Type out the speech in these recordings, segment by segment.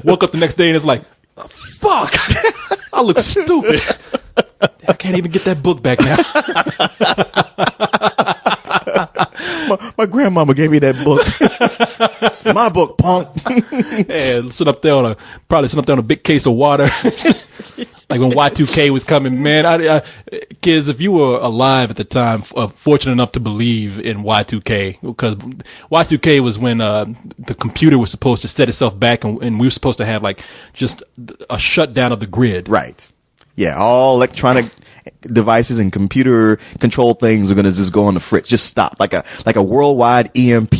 Woke up the next day and it's like, fuck, I look stupid. I can't even get that book back now. My grandmama gave me that book. It's my book, punk. And sit up there on a big case of water. Like when Y2K was coming, man, kids, if you were alive at the time, fortunate enough to believe in Y2K, because Y2K was when the computer was supposed to set itself back and we were supposed to have like just a shutdown of the grid. Right. Yeah, all electronic devices and computer controlled things are going to just go on the fritz, just stop, like a worldwide EMP.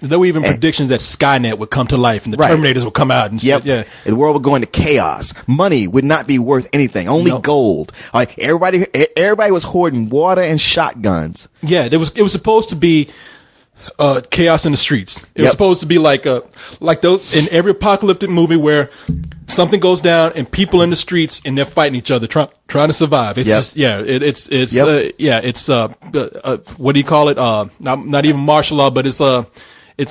There were even predictions that Skynet would come to life and the Terminators would come out and shit. Yeah. The world would go into chaos. Money would not be worth anything. Only gold. Like everybody was hoarding water and shotguns. Yeah, it was supposed to be chaos in the streets. It was supposed to be like those in every apocalyptic movie where something goes down and people in the streets and they're fighting each other trying to survive. It's just it's what do you call it? Not even martial law, but it's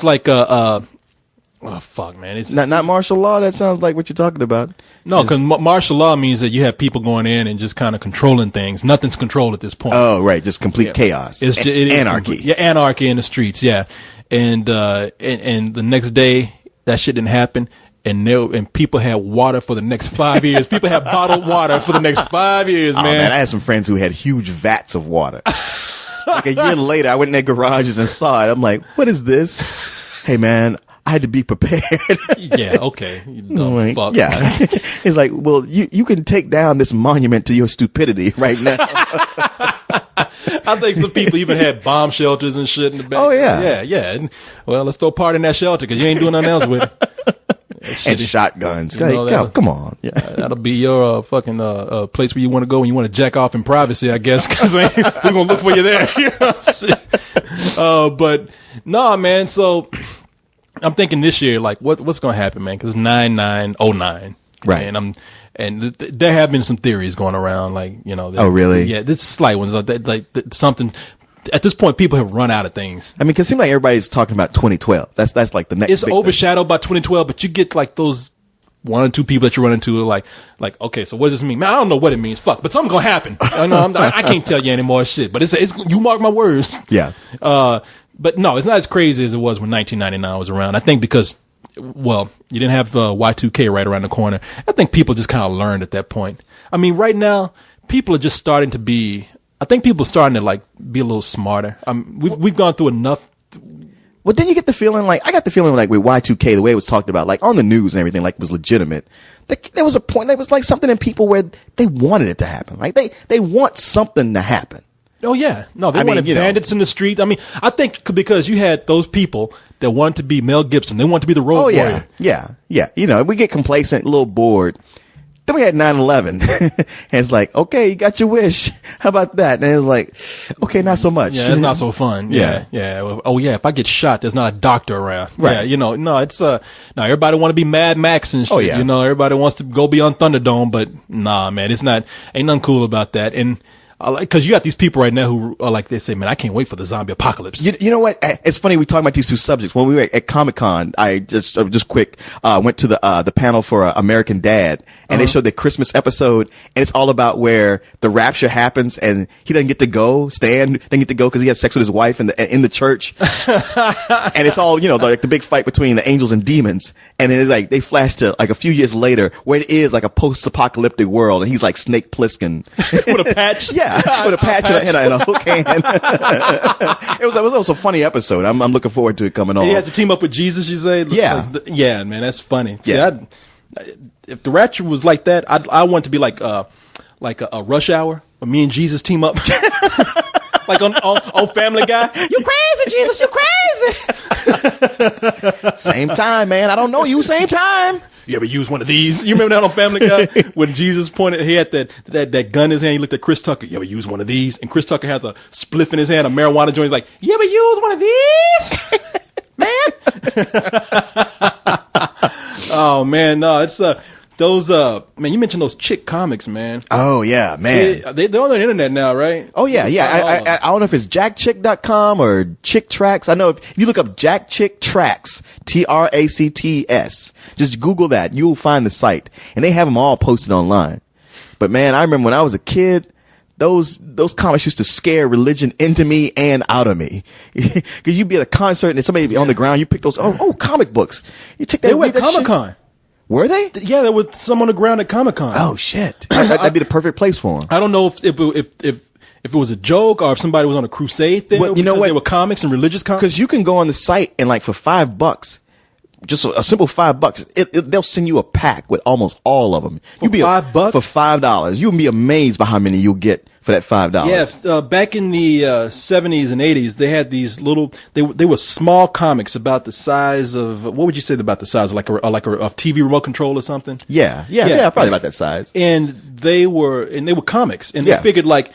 like oh fuck, man! It's not martial law. That sounds like what you're talking about. No, because martial law means that you have people going in and just kind of controlling things. Nothing's controlled at this point. Oh, right, just complete chaos. It's anarchy. Anarchy in the streets. Yeah, and the next day that shit didn't happen. And people had water for the next 5 years. People had bottled water for the next 5 years, man. Man, I had some friends who had huge vats of water. Like a year later, I went in their garages and saw it. I'm like, what is this? Hey, man, I had to be prepared. Yeah, okay. Like, fuck. Yeah. It's like, well, you can take down this monument to your stupidity right now. I think some people even had bomb shelters and shit in the back. Oh, yeah. Yeah. And, well, let's throw a part in that shelter because you ain't doing nothing else with it. And shotguns. Come on. Yeah, that'll be your fucking place where you want to go when you want to jack off in privacy, I guess, because we're gonna look for you there. But nah, man. So I'm thinking this year, like, what's gonna happen, man? Because 9909, right? And there have been some theories going around, like, oh, really? Yeah, this slight ones, like something. At this point, people have run out of things. I mean, because it seems like everybody's talking about 2012. That's like the next. It's overshadowed by 2012, but you get like those one or two people that you run into, like, okay, so what does this mean? Man, I don't know what it means. Fuck, but something's gonna happen. I can't tell you any more shit. But it's you mark my words. Yeah. But no, it's not as crazy as it was when 1999 was around. I think because, well, you didn't have Y2K right around the corner. I think people just kind of learned at that point. I mean, right now, people are just starting to be. I think people are starting to like be a little smarter. We've gone through enough. Well, didn't you get the feeling like, I got the feeling like with Y2K, the way it was talked about, like on the news and everything, like it was legitimate. There was a point, there was like something in people where they wanted it to happen. Like they want something to happen. Oh yeah. No, they wanted bandits in the street. I mean, I think because you had those people that wanted to be Mel Gibson. They wanted to be the road warrior. Yeah. We get complacent, a little bored. Then we had 9/11, and it's like, okay, you got your wish. How about that? And it's like, okay, not so much. Yeah, it's not so fun. Yeah. Oh yeah, if I get shot, there's not a doctor around. Right. Yeah, no, it's now everybody want to be Mad Max and shit. Oh yeah. Everybody wants to go be on Thunderdome, but nah, man, ain't nothing cool about that. And because you got these people right now who are like, they say, man, I can't wait for the zombie apocalypse. You know what? It's funny we talk about these two subjects. When we were at Comic-Con, I just quick went to the panel for American Dad, and they showed the Christmas episode, and it's all about where the rapture happens, and he doesn't get to go. Stan doesn't get to go because he has sex with his wife in the church, and it's all like the big fight between the angels and demons, and then it's like they flash to like a few years later where it is like a post-apocalyptic world, and he's like Snake Plissken with a patch. Yeah. With a patch and a hook hand. It was also a funny episode. I'm looking forward to it coming on. He has to team up with Jesus, you say? Yeah. Yeah, man, that's funny. Yeah. See, if the rapture was like that, I want it to be like a Rush Hour where me and Jesus team up. Like on Family Guy. You crazy, Jesus, you crazy. Same time, man. I don't know you. Same time. You ever use one of these? You remember that on Family Guy when Jesus pointed, he had that gun in his hand. He looked at Chris Tucker. You ever use one of these? And Chris Tucker has a spliff in his hand, a marijuana joint. He's like, you ever use one of these? Man. Oh man, no, it's Those man, you mentioned those chick comics, man. Oh yeah, man. They're on the internet now, right? Oh yeah, yeah. I don't know if it's jackchick.com or Chick Tracks. I know if you look up Jack Chick Tracks, Tracts, just Google that, you'll find the site, and they have them all posted online. But man, I remember when I was a kid, those comics used to scare religion into me and out of me. Because you'd be at a concert and somebody be on the ground, you pick those comic books. You take that. They were at Comic-Con. Were they? Yeah, there was some on the ground at Comic-Con. Oh shit, that'd be the perfect place for them. I don't know if it was a joke or if somebody was on a crusade there. Well, you know what? They were comics and religious comics. Because you can go on the site and like for $5, just a simple $5, they'll send you a pack with almost all of them. For $5? For $5, you'll be amazed by how many you'll get for that $5. Yes, back in the 70s and 80s, they had these little. They were small comics about the size of, what would you say about the size, like a TV remote control or something? Yeah, probably about that size. And they were comics, and they figured like,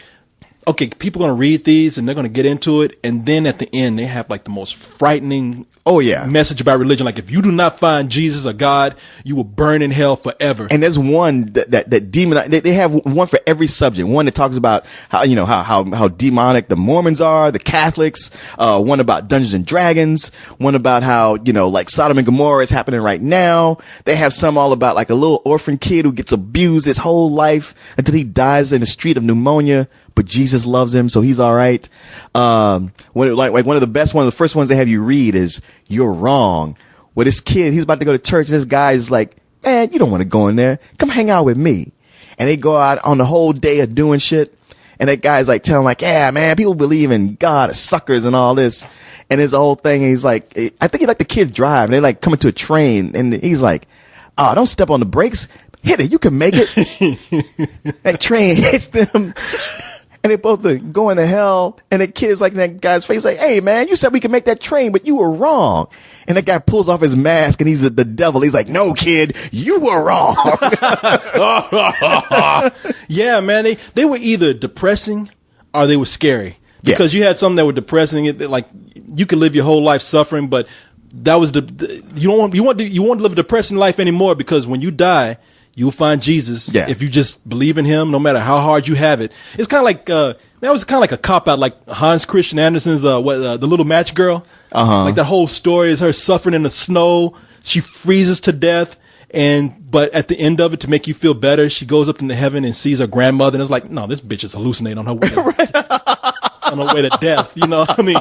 okay, people are going to read these and they're going to get into it, and then at the end they have like the most frightening message about religion. Like, if you do not find Jesus or God, you will burn in hell forever. And there's one that demon. They have one for every subject. One that talks about how demonic the Mormons are, the Catholics. One about Dungeons and Dragons. One about how like Sodom and Gomorrah is happening right now. They have some all about like a little orphan kid who gets abused his whole life until he dies in the street of pneumonia. But Jesus loves him, so he's all right. One of the first ones they have you read is "You're Wrong." With this kid, he's about to go to church. And this guy is like, "Man, you don't want to go in there. Come hang out with me." And they go out on the whole day of doing shit. And that guy's like telling like, "Yeah, man, people believe in God are suckers and all this." And his whole thing, he's like, I think he let the kids drive. And they like coming to a train, and he's like, "Oh, don't step on the brakes. Hit it. You can make it." That train hits them. And they both are going to hell. And the kid's like in that guy's face, like, "Hey, man, you said we could make that train, but you were wrong." And that guy pulls off his mask and he's the devil. He's like, "No, kid, you were wrong." Yeah, man. They were either depressing or they were scary. Because you had some that were depressing. Like, you could live your whole life suffering, but that was you want to live a depressing life anymore, because when you die, you'll find Jesus if you just believe in him, no matter how hard you have it. It's kind of like, that was kind of like a cop-out, like Hans Christian Andersen's, the Little Match Girl. Like, that whole story is her suffering in the snow. She freezes to death. But at the end of it, to make you feel better, she goes up into heaven and sees her grandmother, and it's like, no, this bitch is hallucinating on her way on her way to death. I mean,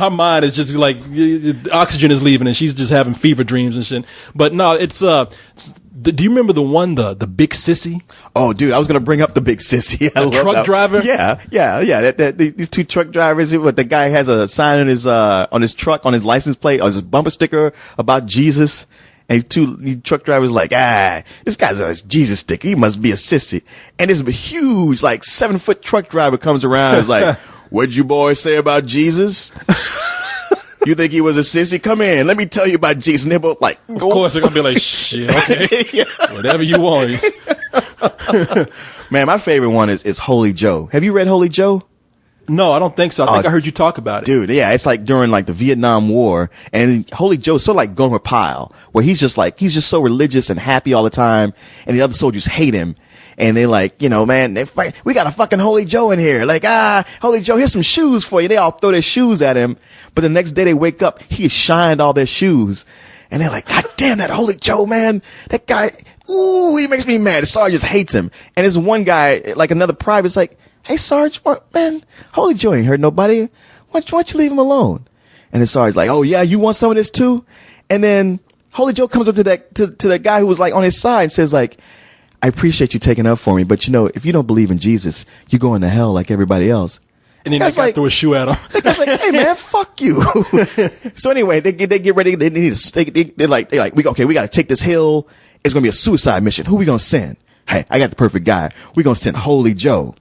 her mind is just like, the oxygen is leaving and she's just having fever dreams and shit. But no, do you remember the one, the Big Sissy? Oh, dude, I was going to bring up the Big Sissy. The truck driver? Yeah. These two truck drivers, the guy has a sign on his truck, on his license plate, on his bumper sticker about Jesus. And these truck drivers like, this guy's a Jesus sticker. He must be a sissy. And this huge, like 7-foot truck driver comes around and is like, "What'd you boys say about Jesus? You think he was a sissy? Come in. Let me tell you about Jesus." And they're both like, Of course they're going to be like, "Shit, okay. Whatever you want." Man, my favorite one is Holy Joe. Have you read Holy Joe? No, I don't think so. I think I heard you talk about it. Dude, yeah, it's like during like the Vietnam War, and Holy Joe's sort of like Gomer Pyle, where he's just so religious and happy all the time, and the other soldiers hate him. And they like, man, they fight. We got a fucking Holy Joe in here. Like, Holy Joe, here's some shoes for you. They all throw their shoes at him. But the next day they wake up, he has shined all their shoes. And they're like, "God damn, that Holy Joe, man. That guy, ooh, he makes me mad." The sergeant just hates him. And there's one guy, like another private's like, "Hey, Sarge, what, man, Holy Joe ain't hurt nobody. Why don't you leave him alone?" And the sergeant's like, "Oh, yeah, you want some of this too?" And then Holy Joe comes up to that guy who was like on his side and says like, "I appreciate you taking up for me, but if you don't believe in Jesus, you're going to hell like everybody else." And then they got to throw a shoe at him. The guy's like, "Hey, man, fuck you." So anyway, they get ready. They're like, we got to take this hill. It's going to be a suicide mission. Who we going to send? Hey, I got the perfect guy. We're going to send Holy Joe.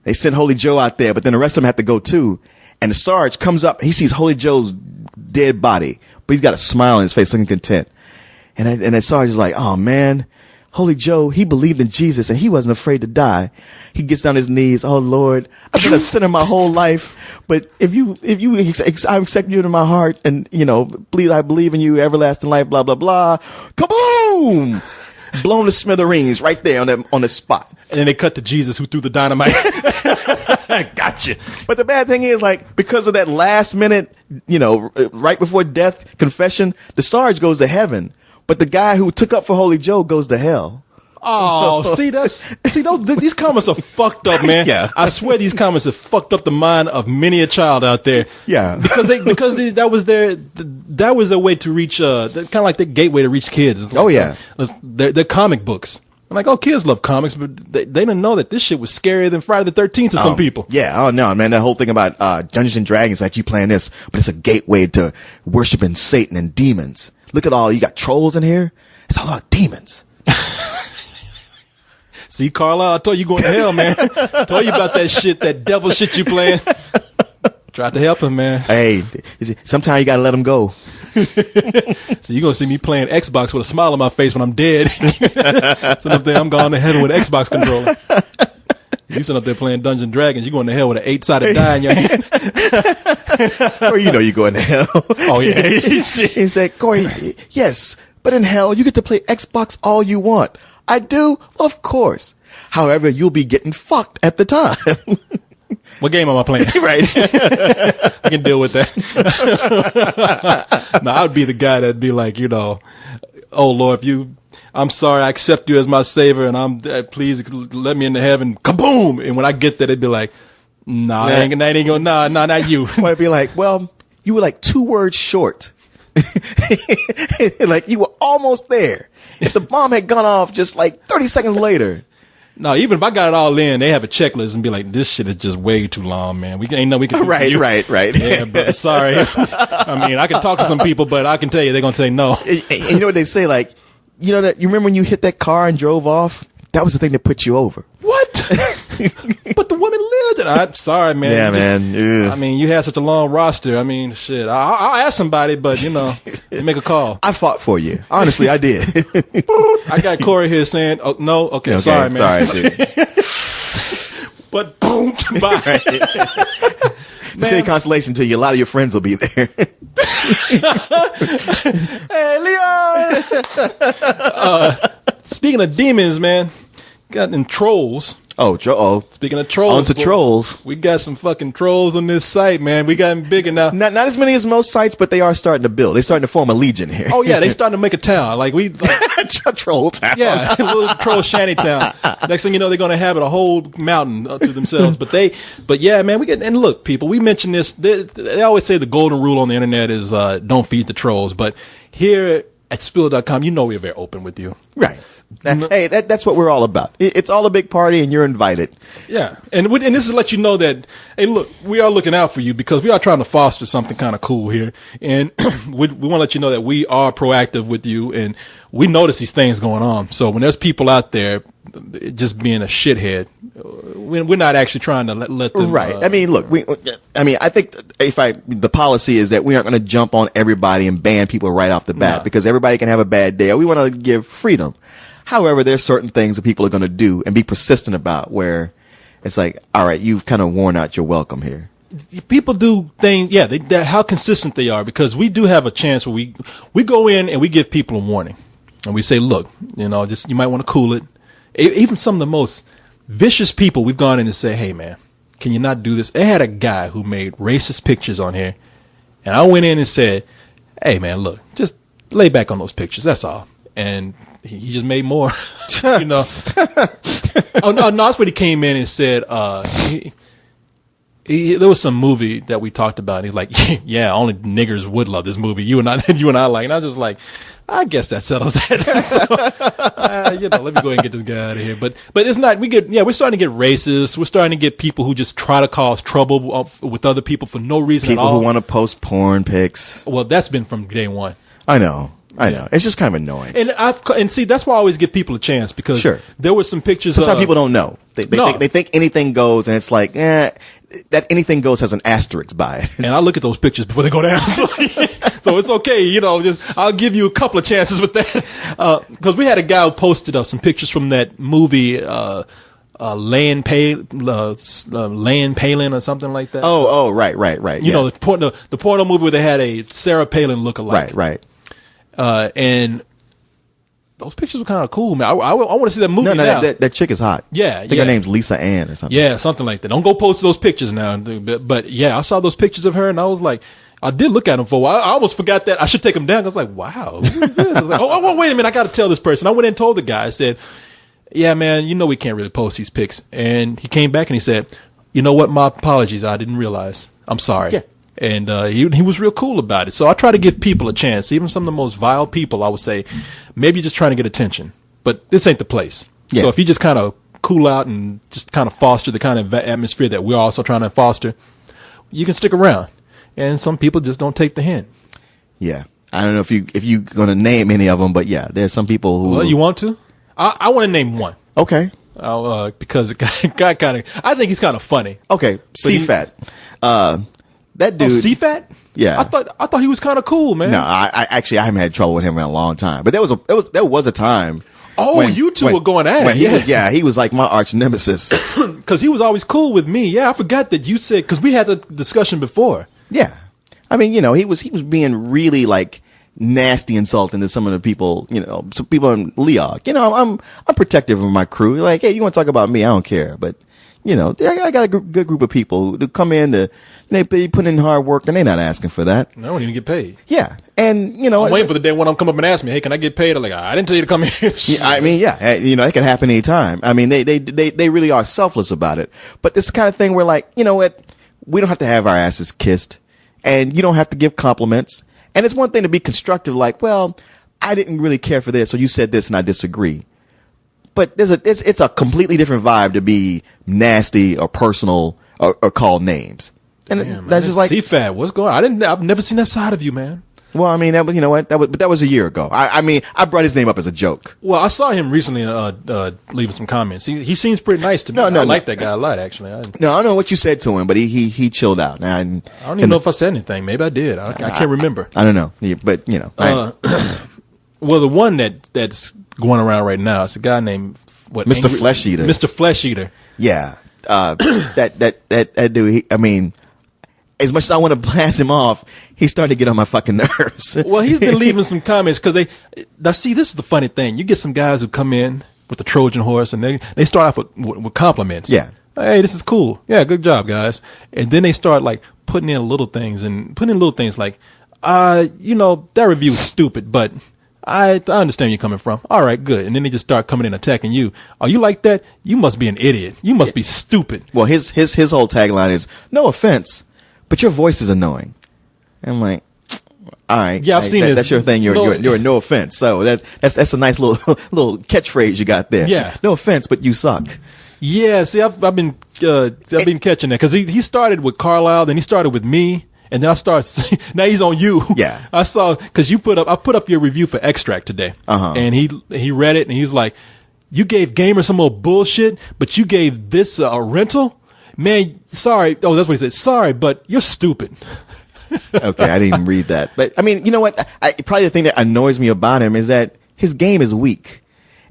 They send Holy Joe out there, but then the rest of them have to go too. And the Sarge comes up, he sees Holy Joe's dead body, but he's got a smile on his face, looking content. And the Sarge is like, "Oh man, Holy Joe, he believed in Jesus and he wasn't afraid to die." He gets down his knees. "Oh Lord, I've been a sinner my whole life, but if you I accept you into my heart, and I believe in you, everlasting life, blah blah blah." Kaboom! blown to smithereens right there on the spot. And then they cut to Jesus who threw the dynamite. Gotcha. But the bad thing is, like, because of that last minute, right before death confession, the Sarge goes to heaven, but the guy who took up for Holy Joe goes to hell. Oh, these comments are fucked up, man. Yeah. I swear these comments have fucked up the mind of many a child out there. Yeah. Because that was their way to reach, kind of like their gateway to reach kids. It's like, Oh, yeah. They're comic books. I'm like, oh, kids love comics, but they didn't know that this shit was scarier than Friday the 13th to some people. Yeah. Oh, no, man. That whole thing about Dungeons and Dragons, like you playing this, but it's a gateway to worshiping Satan and demons. Look at you got trolls in here. It's all about demons. See, Carlisle, I told you going to hell, man. I told you about that shit, that devil shit you playing. Tried to help him, man. Hey, sometimes you got to let him go. So you're going to see me playing Xbox with a smile on my face when I'm dead. So up there, I'm going to heaven with an Xbox controller. You sitting up there playing Dungeons and Dragons, you're going to hell with an 8-sided die in your hand. Or you're going to hell. Oh, yeah. He said, Corey, yes, but in hell, you get to play Xbox all you want. I do? Of course. However, you'll be getting fucked at the time. What game am I playing? Right. I can deal with that. No, I would be the guy that'd be like, oh Lord, I'm sorry, I accept you as my savior, and please let me into heaven. Kaboom! And when I get there, they'd be like, nah, that ain't gonna, nah, not you. I'd be like, well, you were like 2 words short. Like you were almost there. If the bomb had gone off just like 30 seconds later. No, even if I got it all in, they have a checklist and be like, this shit is just way too long, man. We can do Right. Yeah, brother, sorry. I mean, I can talk to some people, but I can tell you they're going to say no. And you know what they say? Like, you remember when you hit that car and drove off? That was the thing that put you over. What? But the woman lived it. I'm sorry, man. Yeah, man. Ugh. I mean, you had such a long roster. I mean, shit. I'll ask somebody, but you make a call. I fought for you. Honestly, I did. I got Corey here saying, "Oh no, okay, sorry, man." Sorry, dude. But boom, bye. Say consolation to you. A lot of your friends will be there. Hey, Leon. Speaking of demons, man, got in trolls. Speaking of trolls. On to trolls. We got some fucking trolls on this site, man. We got them bigger now. Not as many as most sites, but they are starting to build. They're starting to form a legion here. Oh, yeah. They starting to make a town. Troll town. Yeah. A little troll shanty town. Next thing you know, they're going to have a whole mountain to themselves. But yeah, man, and look, people, we mentioned this. They always say the golden rule on the internet is don't feed the trolls. But here at Spill.com, we're very open with you. Right. Hey, that's what we're all about. It's all a big party, and you're invited. Yeah, and this is to let you know that, hey, look, we are looking out for you because we are trying to foster something kind of cool here, and we want to let you know that we are proactive with you, and we notice these things going on. So when there's people out there just being a shithead, we're not actually trying to let them. Right. I mean, look, I think the policy is that we aren't going to jump on everybody and ban people right off the bat because everybody can have a bad day. We want to give freedom. However, there's certain things that people are going to do and be persistent about where it's like, all right, you've kind of worn out your welcome here. People do things, yeah, how consistent they are, because we do have a chance where we go in and we give people a warning. And we say, look, you might want to cool it. Even some of the most vicious people, we've gone in and say, hey, man, can you not do this? They had a guy who made racist pictures on here. And I went in and said, hey, man, look, just lay back on those pictures. That's all. And he just made more, Oh, no, that's what he came in and said. There was some movie that we talked about. And he's like, yeah, only niggers would love this movie. You and I like. And I was just like, I guess that settles that. So, let me go ahead and get this guy out of here. But it's not. We're starting to get racist. We're starting to get people who just try to cause trouble with other people for no reason at all. People who want to post porn pics. Well, that's been from day one. I know. It's just kind of annoying. And see, that's why I always give people a chance, because there were some pictures. Sometimes people don't know. They think anything goes, and it's like, that anything goes has an asterisk by it. And I look at those pictures before they go down. So it's okay. I'll give you a couple of chances with that. Because we had a guy who posted some pictures from that movie, Land Palin or something like that. Oh, right. The porno movie where they had a Sarah Palin look-alike. Right. And those pictures were kind of cool, man. I want to see that movie No, now. that chick is hot. Yeah, I think her name's Lisa Ann or something. Yeah, something like that. Don't go post those pictures now. But yeah, I saw those pictures of her, and I was like, I did look at them for a while. I almost forgot that I should take them down. I was like, wow, who is this? I was like, oh, wait a minute, I got to tell this person. I went and told the guy. I said, yeah, man, we can't really post these pics. And he came back and he said, you know what? My apologies. I didn't realize. I'm sorry. Yeah. And he was real cool about it. So I try to give people a chance. Even some of the most vile people, I would say, maybe you're just trying to get attention. But this ain't the place. Yeah. So if you just kind of cool out and just kind of foster the kind of atmosphere that we're also trying to foster, you can stick around. And some people just don't take the hint. Yeah. I don't know if you're going to name any of them, but yeah, there's some people who. Well, you want to? I want to name one. Okay. Because the guy kind of, I think he's kind of funny. Okay. CFAT. That dude. Oh, CFAT? Yeah. I thought he was kind of cool, man. No, I actually haven't had trouble with him in a long time. But there was a time. Oh, you two were going at it. He was like my arch nemesis. Because he was always cool with me. Yeah, I forgot that you said, because we had the discussion before. Yeah. I mean, he was being really like nasty insulting to some of the people, some people in Leog. I'm protective of my crew. Like, hey, you want to talk about me? I don't care. But, I got a good group of people who come in to, they put in hard work and they're not asking for that. I don't even get paid. Yeah. And, I'm waiting for the day when I'm come up and ask me, hey, can I get paid? I'm like, I didn't tell you to come here. Yeah, I mean, yeah, it can happen anytime. I mean, they really are selfless about it. But this kind of thing where like, you know what? We don't have to have our asses kissed and you don't have to give compliments. And it's one thing to be constructive, like, well, I didn't really care for this, or you said this and I disagree. But it's a completely different vibe to be nasty or personal or call names. And damn, that's just like CFAT. What's going on? I've never seen that side of you, man. Well, I mean, that was a year ago. I mean, I brought his name up as a joke. Well, I saw him recently leaving some comments. He seems pretty nice to me. I like that guy a lot, actually. I don't know what you said to him, but he chilled out. I don't even know if I said anything. Maybe I did. I can't remember. I don't know, but well, the one that's going around right now is a guy named Mr. Flesh Eater. Mr. Flesh Eater. Yeah, that dude. I mean, as much as I want to blast him off, he's starting to get on my fucking nerves. Well, he's been leaving some comments because see, this is the funny thing. You get some guys who come in with the Trojan horse and they start off with compliments. Yeah. Hey, this is cool. Yeah, good job, guys. And then they start like putting in little things like, that review is stupid, but I understand where you're coming from. All right, good. And then they just start coming in attacking you. Oh, you like that? You must be an idiot. You must be stupid. Well, his whole tagline is, no offense, but your voice is annoying. And I'm like, all right. Yeah, I've seen this. That's your thing. You're no offense. So that's a nice little catchphrase you got there. Yeah. No offense, but you suck. Yeah. See, I've been catching that because he started with Carlisle, then he started with me. And then now he's on you. Yeah. I saw, cause I put up your review for Extract today. And he read it and he's like, you gave Gamer some old bullshit, but you gave this a rental? Man, sorry. Oh, that's what he said. Sorry, but you're stupid. Okay. I didn't even read that. But I mean, you know what? Probably the thing that annoys me about him is that his game is weak.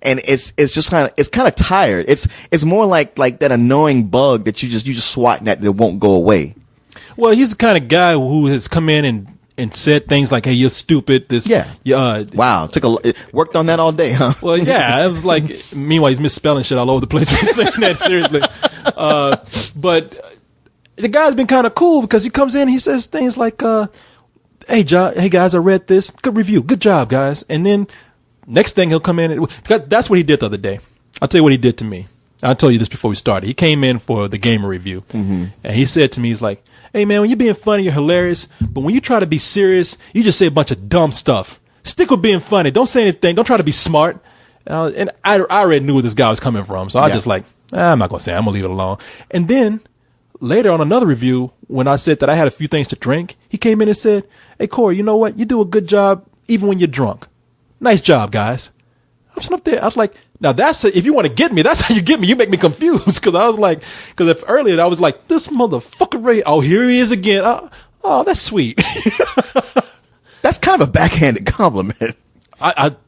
And it's just kind of tired. It's more like that annoying bug that you just swatting at that won't go away. Well, he's the kind of guy who has come in and said things like, hey, you're stupid. Wow. Worked on that all day, huh? Well, yeah. It was like, meanwhile, he's misspelling shit all over the place. He's saying that seriously. But the guy's been kind of cool because he comes in, he says things like, hey, guys, I read this. Good review. Good job, guys. And then next thing he'll come in. That's what he did the other day. I'll tell you what he did to me. I told you this before we started. He came in for the Gamer review. Mm-hmm. And he said to me, he's like, hey, man, when you're being funny, you're hilarious. But when you try to be serious, you just say a bunch of dumb stuff. Stick with being funny. Don't say anything. Don't try to be smart. And I already knew where this guy was coming from. So I just like, I'm not going to say it. I'm going to leave it alone. And then later on another review, when I said that I had a few things to drink, he came in and said, hey, Corey, you know what? You do a good job even when you're drunk. Nice job, guys. I was up there. I was like, now if you want to get me, that's how you get me. You make me confused. Cause if earlier I was like, this motherfucker, Ray, oh, here he is again. Oh, that's sweet. That's kind of a backhanded compliment.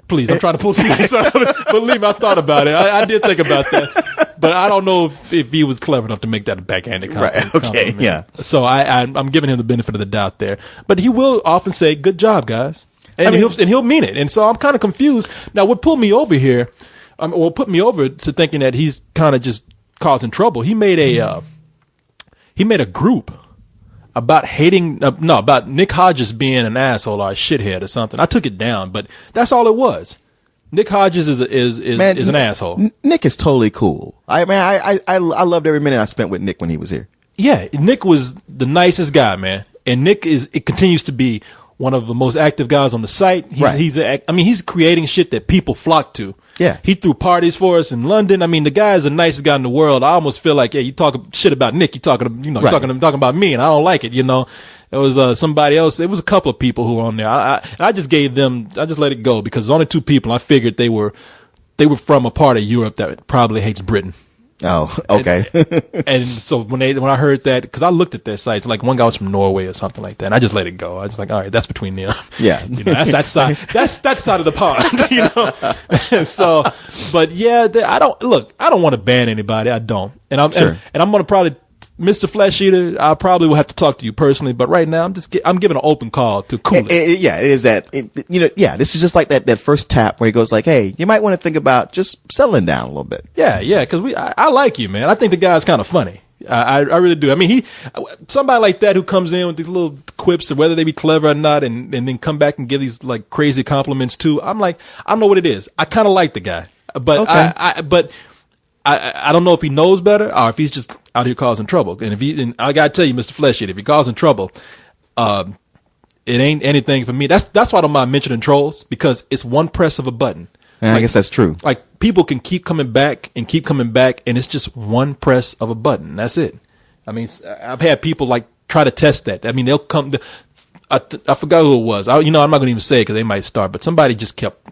Please, I'm trying to pull some nice out of it. Believe me, I thought about it. I did think about that, but I don't know if he was clever enough to make that a backhanded compliment. Right. Okay. Yeah. So I'm giving him the benefit of the doubt there, but he will often say, good job, guys. and he'll mean it. And so I'm kind of confused now. What pulled me over here, put me over to thinking that he's kind of just causing trouble. He made a group about about Nick Hodges being an asshole or a shithead or something. I took it down, but that's all it was. Nick Hodges is an asshole. Nick is totally cool. I loved every minute I spent with Nick when he was here. Yeah, Nick was the nicest guy, man. And Nick continues to be one of the most active guys on the site. He's creating shit that people flock to. Yeah. He threw parties for us in London. I mean, the guy is the nicest guy in the world. I almost feel like, you talk shit about Nick, you're talking about me, and I don't like it, It was somebody else. It was a couple of people who were on there. I just let it go because there's only two people. I figured they were from a part of Europe that probably hates Britain. Oh, okay. And so when I heard that, because I looked at their sites, like one guy was from Norway or something like that, and I just let it go. I was like, all right, that's between them. Yeah, that's that side. That's that side of the pond. So, but yeah, I don't want to ban anybody. I don't, and I'm gonna probably. Mr. Flesh Eater, I probably will have to talk to you personally, but right now I'm giving an open call to cool it. It is that. This is just like that first tap where he goes like, hey, you might want to think about just settling down a little bit. Yeah, because I like you, man. I think the guy's kind of funny. I really do. I mean, somebody like that who comes in with these little quips, whether they be clever or not, and then come back and give these like crazy compliments too. I'm like, I don't know what it is. I kind of like the guy, but okay. I don't know if he knows better or if he's just out here causing trouble. And I gotta tell you, Mr. Flesh Eater, if you're causing trouble, it ain't anything for me. That's why I don't mind mentioning trolls, because it's one press of a button. I guess that's true. Like people can keep coming back, and it's just one press of a button. That's it. I mean, I've had people like try to test that. I mean, they'll come. I forgot who it was. I'm not going to even say it because they might start. But somebody just kept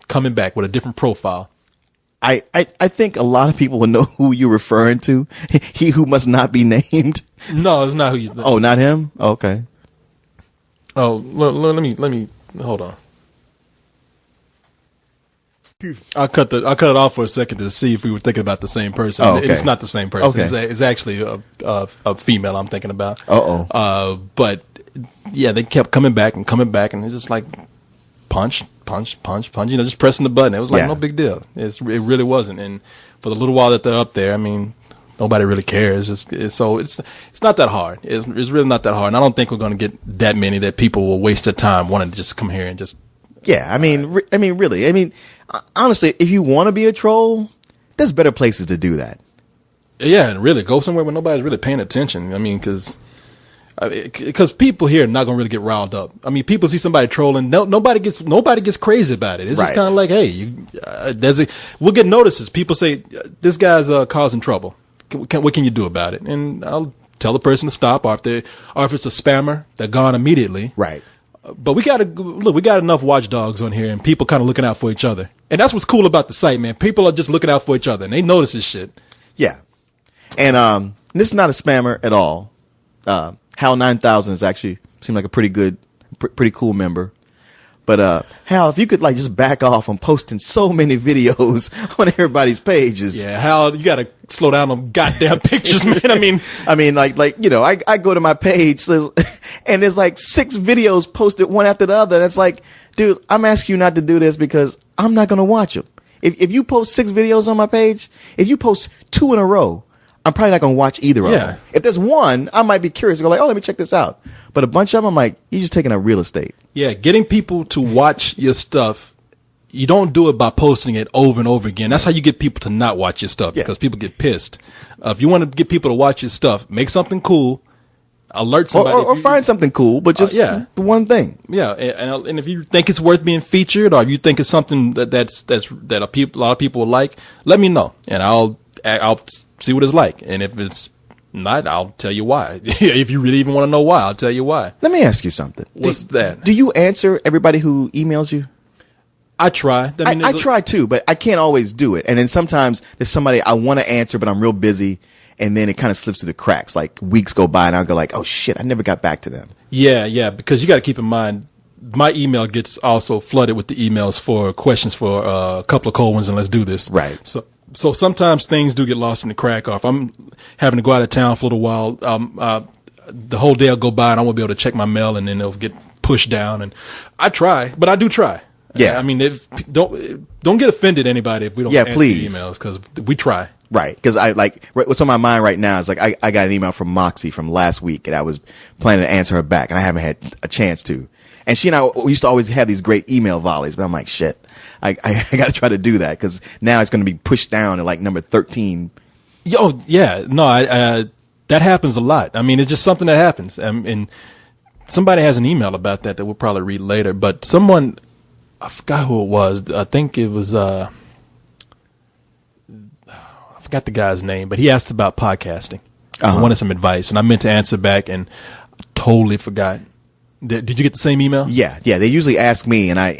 coming back with a different profile. I think a lot of people will know who you're referring to. He who must not be named. No, it's not who you. Oh, not him. Okay. Oh, let me hold on. I'll cut it off for a second to see if we were thinking about the same person. Oh, okay. It's not the same person. Okay. It's actually a female I'm thinking about. But yeah, they kept coming back, and it's just like punch, just pressing the button. It was like no big deal. It really wasn't. And for the little while that they're up there, I mean, nobody really cares. It's not that hard. It's really not that hard. And I don't think we're going to get that many that people will waste their time wanting to just come here and just. Yeah, I mean, really. I mean, honestly, if you want to be a troll, there's better places to do that. Yeah, and really go somewhere where nobody's really paying attention. I mean, because people here are not gonna really get riled up. I mean, people see somebody trolling, nobody gets crazy about it. It's just kind of like, hey, we'll get notices. People say this guy's causing trouble. What can you do about it? And I'll tell the person to stop, or if it's a spammer, they're gone immediately. Right. But we got enough watchdogs on here, and people kind of looking out for each other. And that's what's cool about the site, man. People are just looking out for each other, and they notice this shit. Yeah. And this is not a spammer at all. Hal 9000 is actually seemed like a pretty cool member. But Hal, if you could like just back off on posting so many videos on everybody's pages. Yeah, Hal, you gotta slow down on goddamn pictures, man. I mean, I go to my page and there's like 6 videos posted one after the other. And it's like, dude, I'm asking you not to do this because I'm not gonna watch them. If you post 6 videos on my page, if you post 2 in a row, I'm probably not going to watch either of them. If there's one, I might be curious and go like, oh, let me check this out. But a bunch of them, I'm like, you're just taking up real estate. Yeah, getting people to watch your stuff, you don't do it by posting it over and over again. That's how you get people to not watch your stuff, because people get pissed. If you want to get people to watch your stuff, make something cool, alert somebody. Or find something cool, but just the one thing. Yeah, and if you think it's worth being featured, or if you think it's something that a lot of people will like, let me know, and I'll see what it's like. And if it's not, I'll tell you why. If you really even want to know why, I'll tell you why. Let me ask you something. What's that? Do you answer everybody who emails you? I try. I try too, but I can't always do it. And then sometimes there's somebody I want to answer, but I'm real busy. And then it kind of slips through the cracks. Like weeks go by and I'll go like, oh shit, I never got back to them. Yeah. Because you got to keep in mind, my email gets also flooded with the emails for questions for a couple of cold ones and let's do this. Right. So sometimes things do get lost in the crack. Or if I'm having to go out of town for a little while, the whole day will go by and I won't be able to check my mail, and then it'll get pushed down, and I try, but I do try. Yeah. I mean, don't get offended, anybody, if we don't answer please. emails, because we try. Right, because what's on my mind right now is like I got an email from Moxie from last week, and I was planning to answer her back, and I haven't had a chance to. And she and I we used to always have these great email volleys, but I'm like, shit, I got to try to do that because now it's going to be pushed down to like number 13. Oh yeah, no, that happens a lot. I mean, it's just something that happens, and somebody has an email about that we'll probably read later. But someone, I forgot who it was. I think it was. I forgot the guy's name, but he asked about podcasting. I wanted some advice, and I meant to answer back, and I totally forgot. Did you get the same email? Yeah. They usually ask me, and I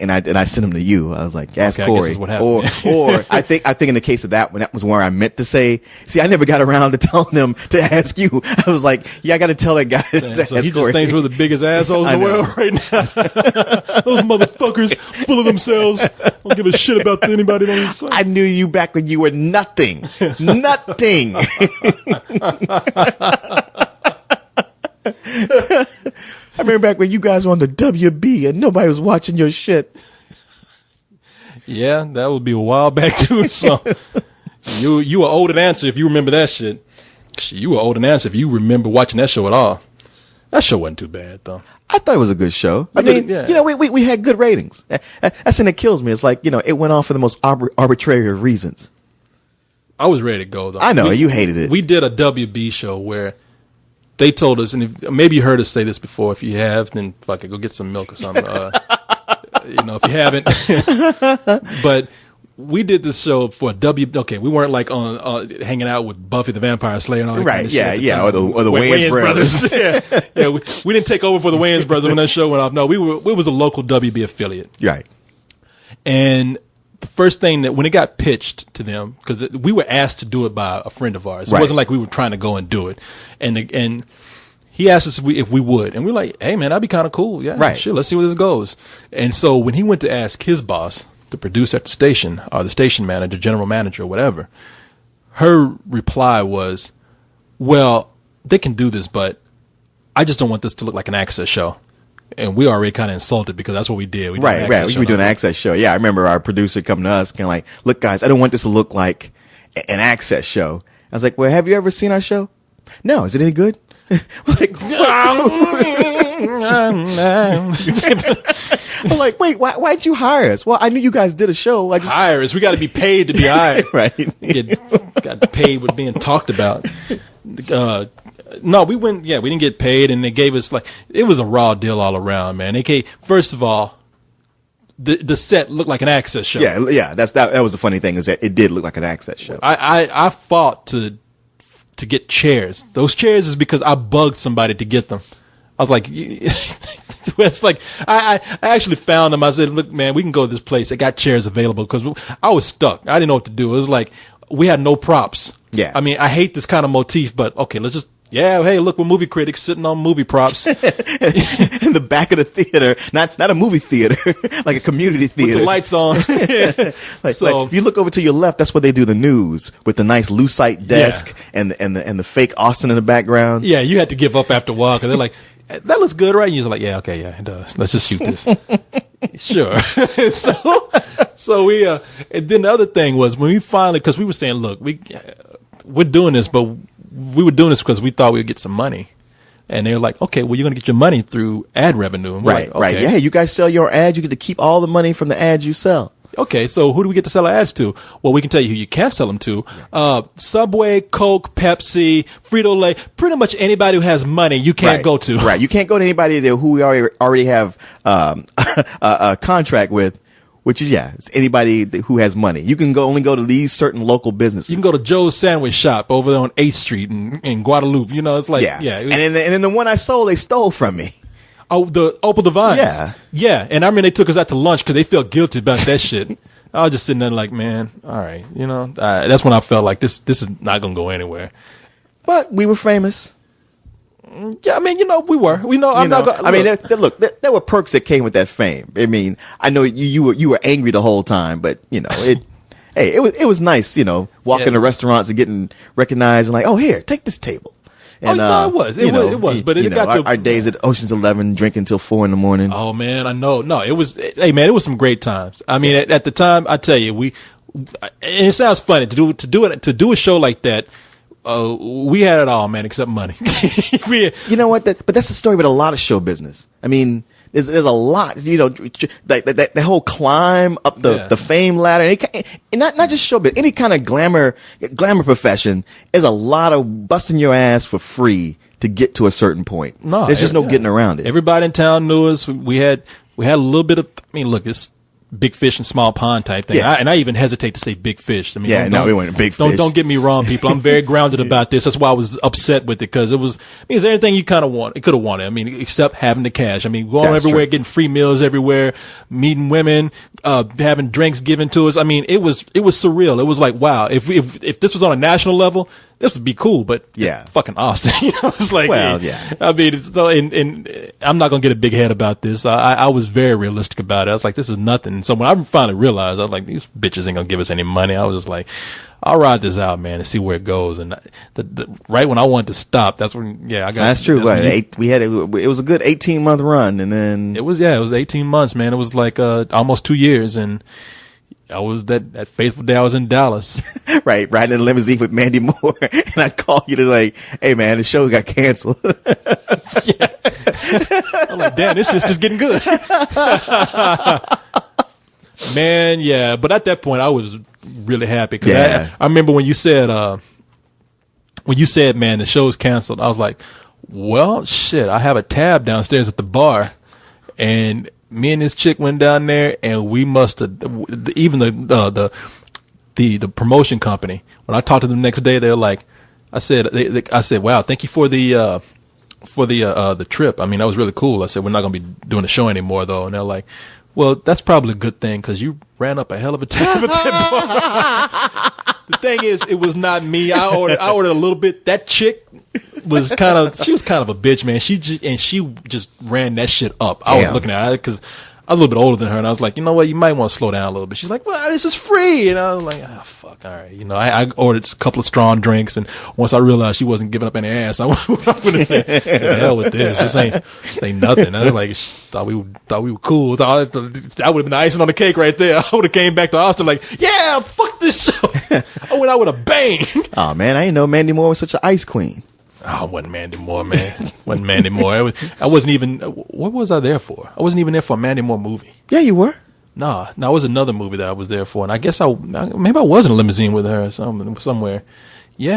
send them to you. I was like, ask Okay, Corey. I guess that's what happened. Or I think in the case of that one, that was where I meant to say. See, I never got around to telling them to ask you. I was like, yeah, I got to tell that guy to So ask he Corey. just thinks we're the biggest assholes in the know. world right now. Those motherfuckers, full of themselves, don't give a shit about anybody on the side. I knew you back when you were nothing. Nothing. I remember back when you guys were on the WB and nobody was watching your shit. Yeah, that would be a while back too. So you were old and answer if you remember that shit. You were old and answer if you remember watching that show at all. That show wasn't too bad though. I thought it was a good show. I mean, we had good ratings. That's the thing that kills me. It's like, it went on for the most arbitrary of reasons. I was ready to go though. I know, you hated it. We did a WB show where they told us, and maybe you heard us say this before. If you have, then fuck it, go get some milk or something. If you haven't. But we did this show for okay, we weren't like on hanging out with Buffy the Vampire Slayer and all that Right, kind of shit yeah, or the Wayans brothers. yeah, we didn't take over for the Wayans brothers when that show went off. No, we was a local WB affiliate. Right. And the first thing that when it got pitched to them, because we were asked to do it by a friend of ours. It wasn't like we were trying to go and do it. And he asked us if we would. And we were like, hey, man, that'd be kind of cool. Yeah, right. Sure, let's see where this goes. And so when he went to ask his boss, the producer at the station, or the station manager, general manager, or whatever, her reply was, well, they can do this, but I just don't want this to look like an Access show. And we already kind of insulted because that's what we did. We did Right. We were doing an Access show. Yeah, I remember our producer coming to us kind of like, look, guys, I don't want this to look like an Access show. I was like, well, have you ever seen our show? No. Is it any good? Like, I'm like, wait, why'd you hire us? Well, I knew you guys did a show. Hire us. We got to be paid to be hired. Right. Got paid with being talked about. No, we didn't get paid, and they gave us it was a raw deal all around, man. First of all, the set looked like an Access show. Yeah. That was the funny thing is that it did look like an Access show. I fought to get chairs. Those chairs is because I bugged somebody to get them. I was like, it's like I actually found them. I said, look, man, we can go to this place. They got chairs available because I was stuck. I didn't know what to do. It was like we had no props. Yeah. I mean, I hate this kind of motif, but okay, let's just. Yeah, hey, look, we're movie critics sitting on movie props. In the back of the theater, not a movie theater, like a community theater. With the lights on. like if you look over to your left, that's where they do the news with the nice lucite desk and the fake Austin in the background. Yeah, you had to give up after a while because they're like, that looks good, right? And you're like, yeah, okay, yeah, it does. Let's just shoot this. Sure. so we, and then the other thing was when we finally, because we were saying, look, we're doing this, but we were doing this because we thought we would get some money. And they were like, okay, well, you're going to get your money through ad revenue. And we're Right, like, okay. right. Yeah, you guys sell your ads. You get to keep all the money from the ads you sell. Okay, so who do we get to sell our ads to? Well, we can tell you who you can't sell them to. Subway, Coke, Pepsi, Frito-Lay, pretty much anybody who has money you can't go to. Right, you can't go to anybody who we already have a contract with. Which is, it's anybody who has money. You can only go to these certain local businesses. You can go to Joe's Sandwich Shop over there on 8th Street in Guadalupe. You know, it's like, And then the one I sold, they stole from me. Oh, the Opal Divines. Yeah. Yeah. And I remember they took us out to lunch because they felt guilty about that shit. I was just sitting there like, man, all right. You know, that's when I felt like this is not going to go anywhere. But we were famous. Yeah, I mean, we were. We know. Look, there were perks that came with that fame. I mean, I know you were angry the whole time, but it was nice, walking to restaurants and getting recognized and like, oh, here, take this table. And, no, it was. It was. But it got to our days at Ocean's 11, drinking till 4 a.m. Oh man, I know. No, it was. Hey man, it was some great times. I mean, at the time, I tell you, and it sounds funny to do a show like that. We had it all, man, except money. You know what? But that's the story with a lot of show business. I mean, there's a lot, the whole climb up the fame ladder, and not just show business, any kind of glamour profession is a lot of busting your ass for free to get to a certain point. No, there's just no getting around it. Everybody in town knew us. We had a little bit of. I mean, look, it's big fish and small pond type thing. Yeah. And I even hesitate to say big fish. I mean, we went big fish. Don't get me wrong, people. I'm very grounded about this. That's why I was upset with it, because it's everything you kind of want. It could have wanted. I mean, except having the cash. I mean, going everywhere, getting free meals everywhere, meeting women, having drinks given to us. I mean, it was surreal. It was like, wow, if this was on a national level, this would be cool, but fucking Austin. It's like, I mean, it's so, and I'm not gonna get a big head about this. I was very realistic about it. I was like, this is nothing. And so when I finally realized, I was like, these bitches ain't gonna give us any money. I was just like, I'll ride this out, man, and see where it goes. And right when I wanted to stop, that's when, I got. That's true. Right. It was a good 18-month run, and then it was 18 months, man. It was like almost 2 years, and I was that fateful day I was in Dallas. Right, riding in a limousine with Mandy Moore, and I called you to like, hey man, the show got canceled. I'm like, damn, this shit's just getting good. Man, yeah. But at that point, I was really happy, because I remember when you said, man, the show's canceled. I was like, well, shit, I have a tab downstairs at the bar, and me and this chick went down there, and we must have, even the promotion company, when I talked to them the next day, they're like, I said, wow, thank you for the trip. I mean, that was really cool. I said, we're not going to be doing a show anymore though. And they're like, well, that's probably a good thing, because you ran up a hell of a tab at that bar. The thing is, it was not me. I ordered a little bit. That chick was kind of a bitch, man. She just ran that shit up. I was looking at her because I was a little bit older than her, and I was like, you know what, you might want to slow down a little bit. She's like, well, this is free. And I was like, oh, fuck, all right. I ordered a couple of strong drinks, and once I realized she wasn't giving up any ass, I was going to say, the hell with this. This ain't nothing. I was like, thought we were cool. That would have been the icing on the cake right there. I would have came back to Austin like, yeah, fuck this show. I went out with a bang. Oh man, I didn't know Mandy Moore was such an ice queen. Oh, it wasn't Mandy Moore, man. Wasn't Mandy Moore. I wasn't even. What was I there for? I wasn't even there for a Mandy Moore movie. Yeah, you were. No, it was another movie that I was there for, and I guess maybe I was in a limousine with her somewhere.